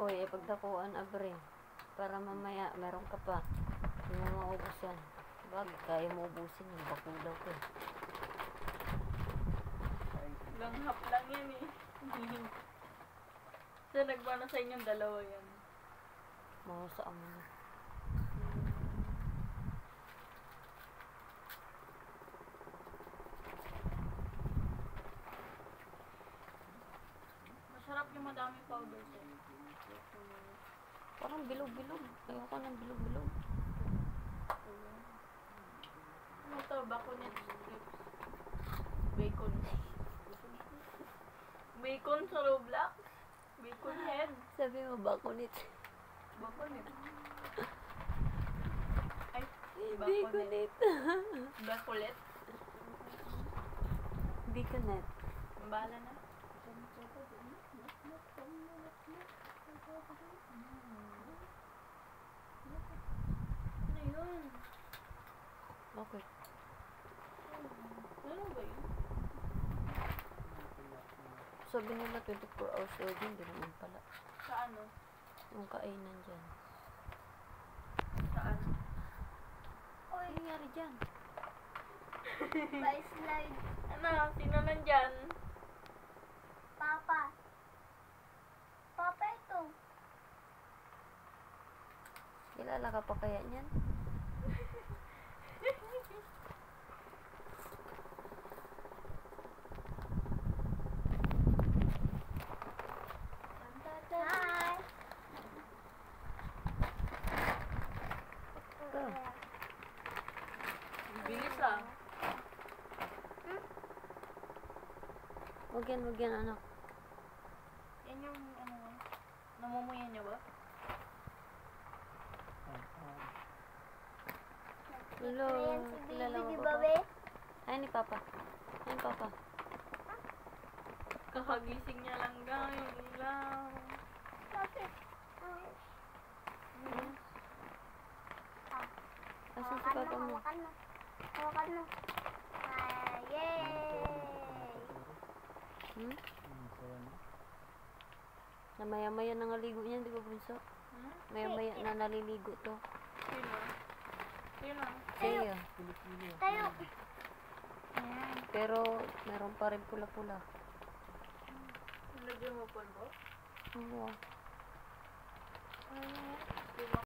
Uy, ipagdakuan abre. Para mamaya, meron ka pa. Hindi mo maubos yan. Bagay, kaya mo ubusin yung bakulaw ko. Langhap lang yan eh. So, nagmana sa inyong dalawa yan. Mahusaan mo na. Masarap yung madami powder eh. Parang bilog-bilog. Ayoko ng bilog-bilog. Ano to? Baconet strips. Bacon. Bacon sa Roblox? Bacon head? Sabi mo, bakunit. Baconet. Ay, Bakunit. Bacolet. Bakunit. Bala na. Ano yun? Bakit? Ano ba yun? Sabi nila 24 hours old yun, di naman pala. Sa ano? Yung kainan dyan. Saan? Ano nangyari dyan? By slide. Ano? Sino nandyan? Papa. Papa ito. Kilala ka pa kaya niyan? Hi. Ito. Bilis ah. Wag yan anak. Yan yung ano. Namumuyan niya ba? Hello. Ayan si Kilala baby, mo di ba ba, ba? be? Ay, ni Papa. Ay, Papa. Kakagising niya lang guys. Ilaw. Bakit? Asan si Papa mo? Hawakan mo. Hawakan mo. Ah, yay! Hmm? Na maya-maya nangaligo niyan, di ba, Bunso? Hmm? Maya-maya na naliligo to. Sino? Sino? Siya. Tayo. Pero, meron pa rin pula-pula. Nilagyan mo pa ba? Oo. Ayan.